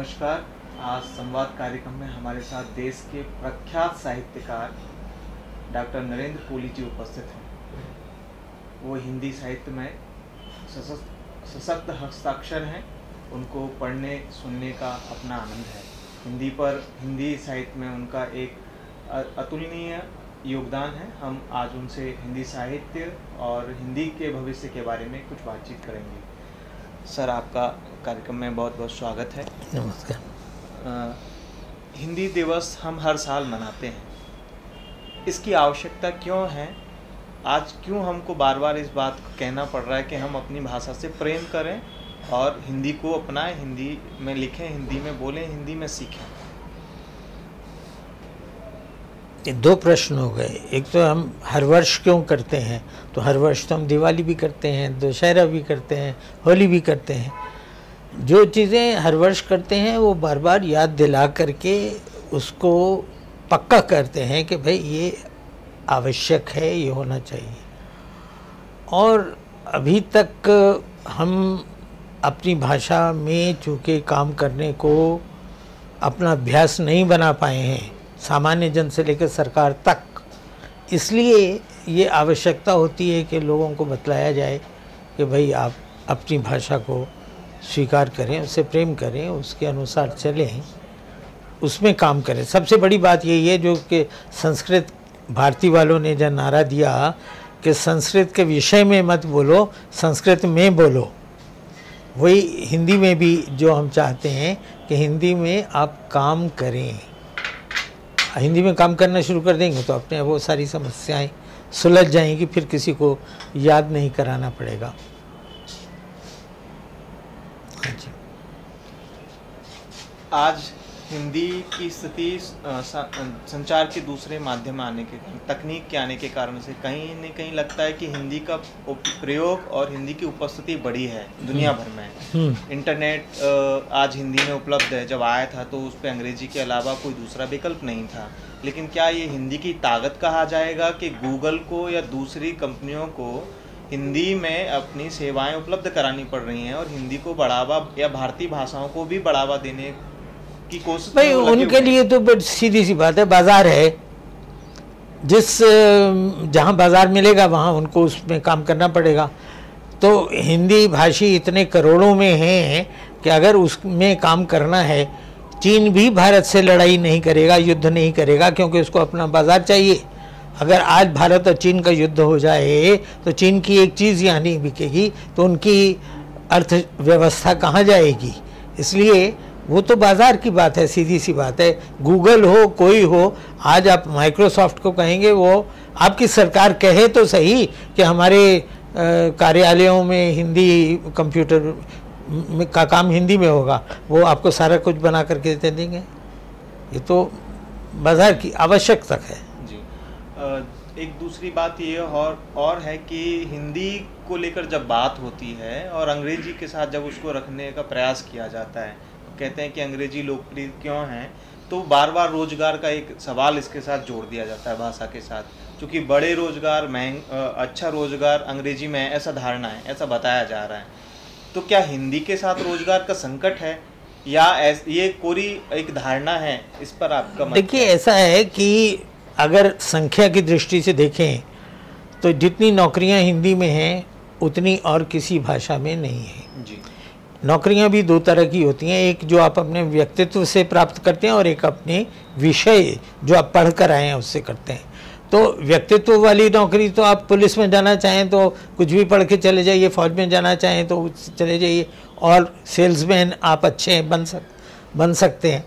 नमस्कार। आज संवाद कार्यक्रम में हमारे साथ देश के प्रख्यात साहित्यकार डॉक्टर नरेंद्र कोली जी उपस्थित हैं। वो हिंदी साहित्य में सशक्त हस्ताक्षर हैं। उनको पढ़ने सुनने का अपना आनंद है। हिंदी साहित्य में उनका एक अतुलनीय योगदान है। हम आज उनसे हिंदी साहित्य और हिंदी के भविष्य के बारे में कुछ बातचीत करेंगे। सर, आपका कार्यक्रम में बहुत बहुत स्वागत है। नमस्कार। हिंदी दिवस हम हर साल मनाते हैं। इसकी आवश्यकता क्यों है? आज क्यों हमको बार बार इस बात को कहना पड़ रहा है कि हम अपनी भाषा से प्रेम करें और हिंदी को अपनाएं, हिंदी में लिखें, हिंदी में बोलें, हिंदी में सीखें? ये दो प्रश्न हो गए। एक तो हम हर वर्ष क्यों करते हैं, तो हर वर्ष तो हम दिवाली भी करते हैं, दशहरा भी करते हैं, होली भी करते हैं। जो चीज़ें हर वर्ष करते हैं वो बार बार याद दिला करके उसको पक्का करते हैं कि भाई ये आवश्यक है, ये होना चाहिए। और अभी तक हम अपनी भाषा में चूँकि काम करने को अपना अभ्यास नहीं बना पाए हैं, सामान्य जन से लेकर सरकार तक, इसलिए ये आवश्यकता होती है कि लोगों को बतलाया जाए कि भाई आप अपनी भाषा को स्वीकार करें, उससे प्रेम करें, उसके अनुसार चलें, उसमें काम करें। सबसे बड़ी बात यही है जो कि संस्कृत भारती वालों ने जब नारा दिया कि संस्कृत के विषय में मत बोलो, संस्कृत में बोलो, वही हिंदी में भी जो हम चाहते हैं कि हिंदी में आप काम करें। हिंदी में काम करना शुरू कर देंगे तो अपने वो सारी समस्याएं सुलझ जाएंगी, फिर किसी को याद नहीं कराना पड़ेगा। हाँ जी। आज हिंदी की स्थिति संचार के दूसरे माध्यम आने के, तकनीक के आने के कारण से कहीं न कहीं लगता है कि हिंदी का प्रयोग और हिंदी की उपस्थिति बढ़ी है दुनिया भर में। इंटरनेट आज हिंदी में उपलब्ध है। जब आया था तो उस पर अंग्रेजी के अलावा कोई दूसरा विकल्प नहीं था। लेकिन क्या ये हिंदी की ताकत कहा जाएगा कि गूगल को या दूसरी कंपनियों को हिंदी में अपनी सेवाएं उपलब्ध करानी पड़ रही हैं और हिंदी को बढ़ावा या भारतीय भाषाओं को भी बढ़ावा देने की कोशिश? भाई उनके लिए तो सीधी सी बात है, बाजार है। जहाँ बाजार मिलेगा वहाँ उनको उसमें काम करना पड़ेगा। तो हिंदी भाषी इतने करोड़ों में हैं कि अगर उसमें काम करना है, चीन भी भारत से लड़ाई नहीं करेगा, युद्ध नहीं करेगा, क्योंकि उसको अपना बाजार चाहिए। अगर आज भारत और चीन का युद्ध हो जाए तो चीन की एक चीज़ यहाँ नहीं बिकेगी, तो उनकी अर्थव्यवस्था कहाँ जाएगी? इसलिए वो तो बाज़ार की बात है, सीधी सी बात है। गूगल हो, कोई हो, आज आप माइक्रोसॉफ्ट को कहेंगे, वो आपकी सरकार कहे तो सही कि हमारे कार्यालयों में हिंदी, कंप्यूटर का काम हिंदी में होगा, वो आपको सारा कुछ बना करके दे देंगे। ये तो बाज़ार की आवश्यकता है जी। एक दूसरी बात ये और है कि हिंदी को लेकर जब बात होती है और अंग्रेजी के साथ जब उसको रखने का प्रयास किया जाता है, कहते हैं कि अंग्रेजी लोकप्रिय क्यों है, तो बार बार रोजगार का एक सवाल इसके साथ जोड़ दिया जाता है भाषा के साथ। क्योंकि बड़े रोजगार, अच्छा रोजगार अंग्रेजी में है, ऐसा धारणा है, ऐसा बताया जा रहा है। तो क्या हिंदी के साथ रोजगार का संकट है या ये कोरी एक धारणा है? इस पर आपका मत? देखिए, ऐसा है कि अगर संख्या की दृष्टि से देखें तो जितनी नौकरियां हिंदी में हैं उतनी और किसी भाषा में नहीं है जी। नौकरियां भी दो तरह की होती हैं, एक जो आप अपने व्यक्तित्व से प्राप्त करते हैं और एक अपने विषय जो आप पढ़ कर आए हैं उससे करते हैं। तो व्यक्तित्व वाली नौकरी तो आप पुलिस में जाना चाहें तो कुछ भी पढ़ के चले जाइए, फौज में जाना चाहें तो चले जाइए, और सेल्समैन आप अच्छे बन सकते हैं,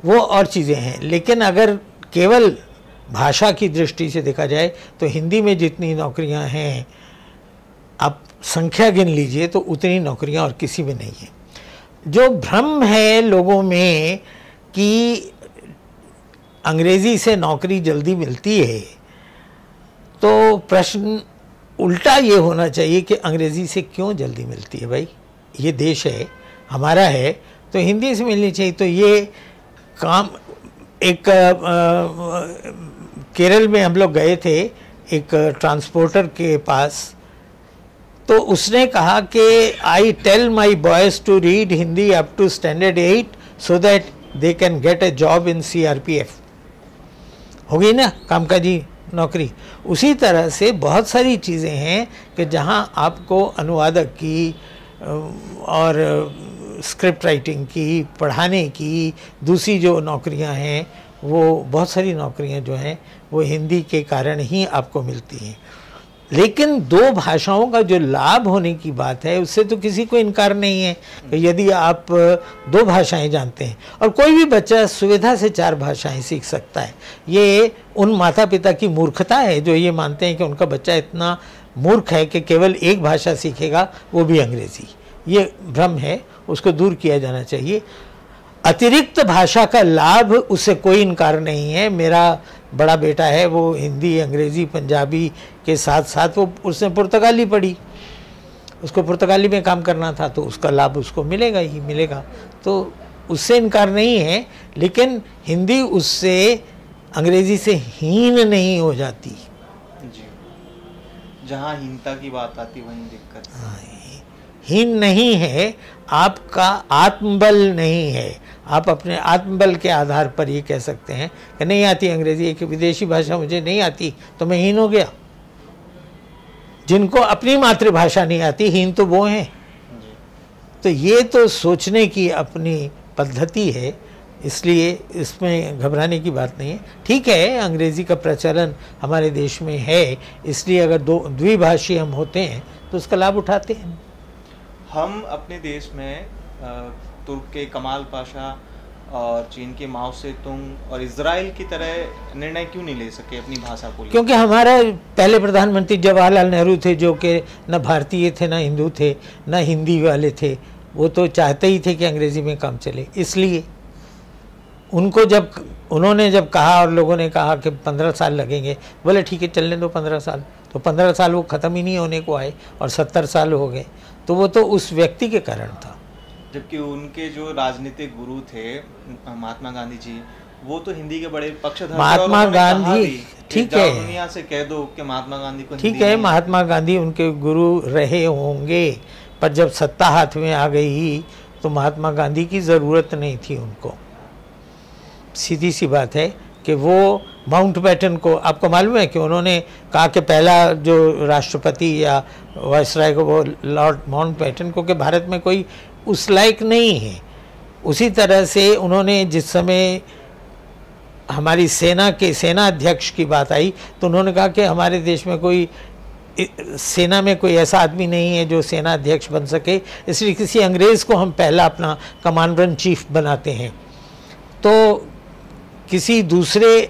वो और चीज़ें हैं। लेकिन अगर केवल भाषा की दृष्टि से देखा जाए तो हिंदी में जितनी नौकरियां हैं, आप संख्या गिन लीजिए तो उतनी नौकरियां और किसी में नहीं है। जो भ्रम है लोगों में कि अंग्रेज़ी से नौकरी जल्दी मिलती है, तो प्रश्न उल्टा ये होना चाहिए कि अंग्रेज़ी से क्यों जल्दी मिलती है? भाई, ये देश है, हमारा है, तो हिंदी से मिलनी चाहिए। तो ये काम एक केरल में हम लोग गए थे एक ट्रांसपोर्टर के पास, तो उसने कहा कि I tell my boys to read Hindi up to standard 8 so that they can get a job in CRPF. होगी ना कामकाजी नौकरी। उसी तरह से बहुत सारी चीज़ें हैं कि जहां आपको अनुवादक की और स्क्रिप्ट राइटिंग की, पढ़ाने की, दूसरी जो नौकरियां हैं वो बहुत सारी नौकरियां जो हैं वो हिंदी के कारण ही आपको मिलती हैं। लेकिन दो भाषाओं का जो लाभ होने की बात है उससे तो किसी को इनकार नहीं है कि यदि आप दो भाषाएं जानते हैं, और कोई भी बच्चा सुविधा से 4 भाषाएं सीख सकता है। ये उन माता पिता की मूर्खता है जो ये मानते हैं कि उनका बच्चा इतना मूर्ख है कि केवल एक भाषा सीखेगा, वो भी अंग्रेज़ी। ये भ्रम है, उसको दूर किया जाना चाहिए। अतिरिक्त भाषा का लाभ उससे कोई इनकार नहीं है। मेरा बड़ा बेटा है, वो हिंदी, अंग्रेज़ी, पंजाबी के साथ साथ वो उसने पुर्तगाली पढ़ी, उसको पुर्तगाली में काम करना था, तो उसका लाभ उसको मिलेगा ही मिलेगा, तो उससे इनकार नहीं है। लेकिन हिंदी उससे, अंग्रेज़ी से हीन नहीं हो जाती। जी, जहाँ हीनता की बात आती वहीं दिक्कत। हीन नहीं है, आपका आत्मबल नहीं है। आप अपने आत्मबल के आधार पर ये कह सकते हैं कि नहीं आती अंग्रेज़ी, एक विदेशी भाषा मुझे नहीं आती तो मैं हीन हो गया। जिनको अपनी मातृभाषा नहीं आती, हीन तो वो हैं। तो ये तो सोचने की अपनी पद्धति है, इसलिए इसमें घबराने की बात नहीं है। ठीक है, अंग्रेज़ी का प्रचलन हमारे देश में है, इसलिए अगर द्विभाषी हम होते हैं तो उसका लाभ उठाते हैं। हम अपने देश में तुर्क के कमाल पाशा और चीन के माओ से तुंग और इजराइल की तरह निर्णय क्यों नहीं ले सके अपनी भाषा को? क्योंकि हमारा पहले प्रधानमंत्री जवाहरलाल नेहरू थे, जो कि न भारतीय थे, न हिंदू थे, न हिंदी वाले थे। वो तो चाहते ही थे कि अंग्रेज़ी में काम चले, इसलिए उनको उन्होंने जब कहा और लोगों ने कहा कि 15 साल लगेंगे, बोले ठीक है चलने दो 15 साल। तो 15 साल वो ख़त्म ही नहीं होने को आए और 70 साल हो गए। तो वो तो उस व्यक्ति के कारण था। जबकि उनके जो राजनीतिक गुरु थे महात्मा गांधी जी, वो तो हिंदी के बड़े पक्षधर। महात्मा गांधी, ठीक है, दुनिया से कह दो कि महात्मा गांधी को ठीक है, महात्मा गांधी उनके गुरु रहे होंगे, पर जब सत्ता हाथ में आ गई तो महात्मा गांधी की ज़रूरत नहीं थी उनको। सीधी सी बात है कि वो माउंटबेटन को, आपको मालूम है कि उन्होंने कहा कि पहला जो राष्ट्रपति या वायसराय को, वो लॉर्ड माउंटबेटन को, कि भारत में कोई उस लायक नहीं है। उसी तरह से उन्होंने जिस समय हमारी सेना के सेना अध्यक्ष की बात आई तो उन्होंने कहा कि हमारे देश में कोई, सेना में कोई ऐसा आदमी नहीं है जो सेना अध्यक्ष बन सके, इसलिए किसी अंग्रेज़ को हम पहला अपना कमांडर इन चीफ बनाते हैं। तो किसी दूसरे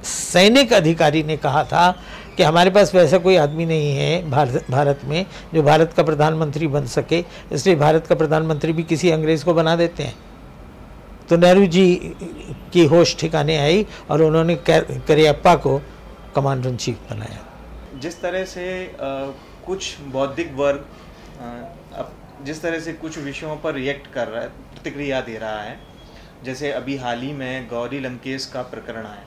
सैनिक अधिकारी ने कहा था कि हमारे पास वैसा कोई आदमी नहीं है भारत में जो भारत का प्रधानमंत्री बन सके, इसलिए भारत का प्रधानमंत्री भी किसी अंग्रेज़ को बना देते हैं। तो नेहरू जी की होश ठिकाने आई और उन्होंने करियप्पा को कमांडर इन चीफ बनाया। जिस तरह से कुछ बौद्धिक वर्ग जिस तरह से कुछ विषयों पर रिएक्ट कर रहा है, प्रतिक्रिया दे रहा है, जैसे अभी हाल ही में गौरी लंकेश का प्रकरण आया,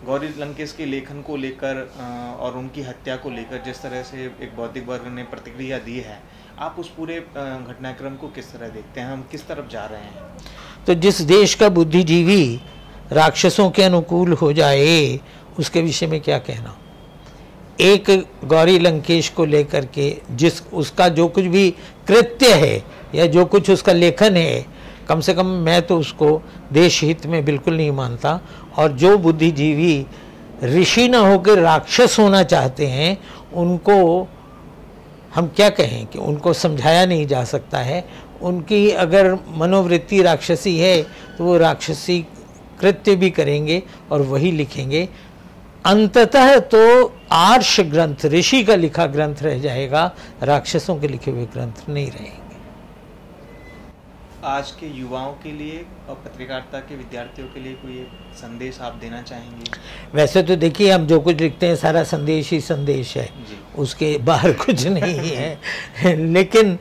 गौरी लंकेश के लेखन को लेकर और उनकी हत्या को लेकर जिस तरह से एक बौद्धिक वर्ग ने प्रतिक्रिया दी है, आप उस पूरे घटनाक्रम को किस तरह देखते हैं? हम किस तरफ जा रहे हैं? तो जिस देश का बुद्धिजीवी राक्षसों के अनुकूल हो जाए उसके विषय में क्या कहना। एक गौरी लंकेश को लेकर के उसका जो कुछ भी कृत्य है या जो कुछ उसका लेखन है, कम से कम मैं तो उसको देश हित में बिल्कुल नहीं मानता। और जो बुद्धिजीवी ऋषि न होकर राक्षस होना चाहते हैं उनको हम क्या कहें कि उनको समझाया नहीं जा सकता है। उनकी अगर मनोवृत्ति राक्षसी है तो वो राक्षसी कृत्य भी करेंगे और वही लिखेंगे। अंततः तो आर्ष ग्रंथ, ऋषि का लिखा ग्रंथ रह जाएगा, राक्षसों के लिखे हुए ग्रंथ नहीं रहेंगे। आज के युवाओं के लिए और पत्रकारिता के विद्यार्थियों के लिए कोई संदेश आप देना चाहेंगे? वैसे तो देखिए, हम जो कुछ लिखते हैं सारा संदेश ही संदेश है, उसके बाहर कुछ नहीं है। लेकिन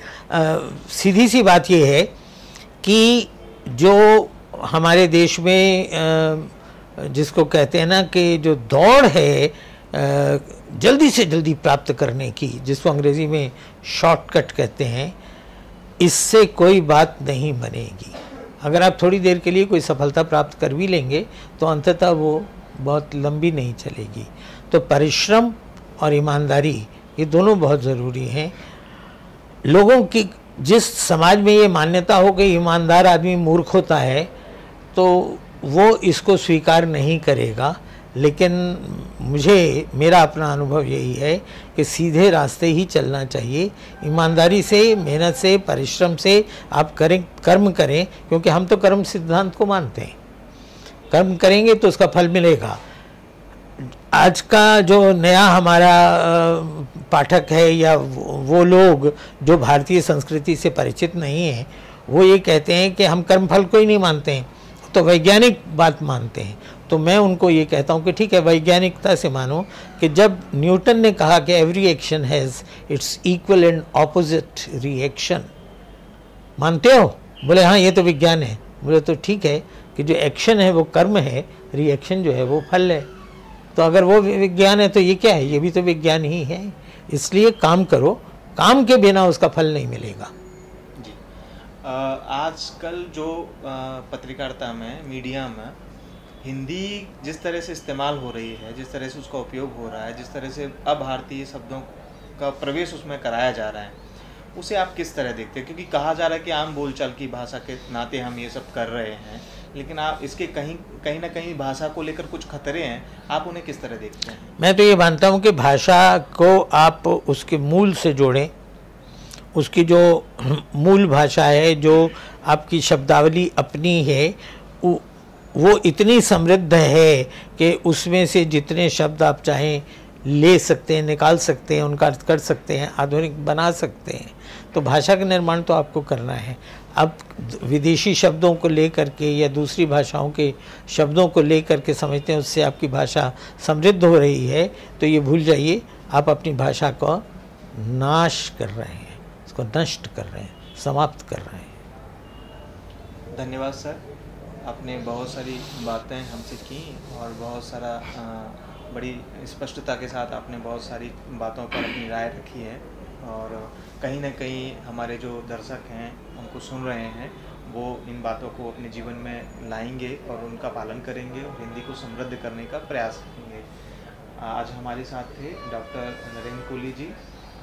सीधी सी बात यह है कि जो हमारे देश में जिसको कहते हैं ना कि जो दौड़ है जल्दी से जल्दी प्राप्त करने की, जिसको अंग्रेज़ी में शॉर्टकट कहते हैं, इससे कोई बात नहीं बनेगी। अगर आप थोड़ी देर के लिए कोई सफलता प्राप्त कर भी लेंगे तो अंततः वो बहुत लंबी नहीं चलेगी। तो परिश्रम और ईमानदारी ये दोनों बहुत ज़रूरी हैं। लोगों की जिस समाज में ये मान्यता हो कि ईमानदार आदमी मूर्ख होता है तो वो इसको स्वीकार नहीं करेगा, लेकिन मेरा अपना अनुभव यही है कि सीधे रास्ते ही चलना चाहिए। ईमानदारी से, मेहनत से, परिश्रम से आप कर्म करें, क्योंकि हम तो कर्म सिद्धांत को मानते हैं। कर्म करेंगे तो उसका फल मिलेगा। आज का जो नया हमारा पाठक है या वो लोग जो भारतीय संस्कृति से परिचित नहीं हैं, वो ये कहते हैं कि हम कर्म फल को ही नहीं मानते हैं, तो वैज्ञानिक बात मानते हैं। तो मैं उनको ये कहता हूँ कि ठीक है, वैज्ञानिकता से मानो कि जब न्यूटन ने कहा कि every action has its equal and opposite reaction, मानते हो? बोले हाँ, ये तो विज्ञान है। बोले तो ठीक है कि जो एक्शन है वो कर्म है, रिएक्शन जो है वो फल है। तो अगर वो विज्ञान है तो ये क्या है? ये भी तो विज्ञान ही है। इसलिए काम करो, काम के बिना उसका फल नहीं मिलेगा। जी, आजकल जो पत्रकारिता में, मीडिया में हिंदी जिस तरह से इस्तेमाल हो रही है, जिस तरह से उसका उपयोग हो रहा है, जिस तरह से अभारतीय शब्दों का प्रवेश उसमें कराया जा रहा है, उसे आप किस तरह देखते हैं? क्योंकि कहा जा रहा है कि आम बोलचाल की भाषा के नाते हम ये सब कर रहे हैं, लेकिन आप इसके कहीं ना कहीं भाषा को लेकर कुछ खतरे हैं, आप उन्हें किस तरह देखते हैं? मैं तो ये मानता हूँ कि भाषा को आप उसके मूल से जोड़ें। उसकी जो मूल भाषा है, जो आपकी शब्दावली अपनी है, वो इतनी समृद्ध है कि उसमें से जितने शब्द आप चाहें ले सकते हैं, निकाल सकते हैं, उनका अर्थ कर सकते हैं, आधुनिक बना सकते हैं। तो भाषा का निर्माण तो आपको करना है। अब विदेशी शब्दों को लेकर के या दूसरी भाषाओं के शब्दों को लेकर के समझते हैं उससे आपकी भाषा समृद्ध हो रही है, तो ये भूल जाइए, आप अपनी भाषा को नाश कर रहे हैं, उसको नष्ट कर रहे हैं, समाप्त कर रहे हैं। धन्यवाद सर, आपने बहुत सारी बातें हमसे की और बहुत सारा बड़ी स्पष्टता के साथ आपने बहुत सारी बातों पर अपनी राय रखी है, और कहीं ना कहीं हमारे जो दर्शक हैं हमको सुन रहे हैं वो इन बातों को अपने जीवन में लाएंगे और उनका पालन करेंगे और हिंदी को समृद्ध करने का प्रयास करेंगे। आज हमारे साथ थे डॉक्टर नरेंद्र कोहली जी।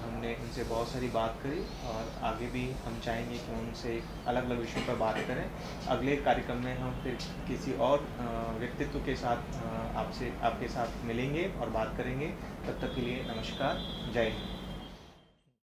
हमने उनसे बहुत सारी बात करी और आगे भी हम चाहेंगे कि उनसे अलग अलग विषयों पर बात करें। अगले कार्यक्रम में हम फिर किसी और व्यक्तित्व के साथ आपके साथ मिलेंगे और बात करेंगे। तब तक के लिए नमस्कार, जय हिंद।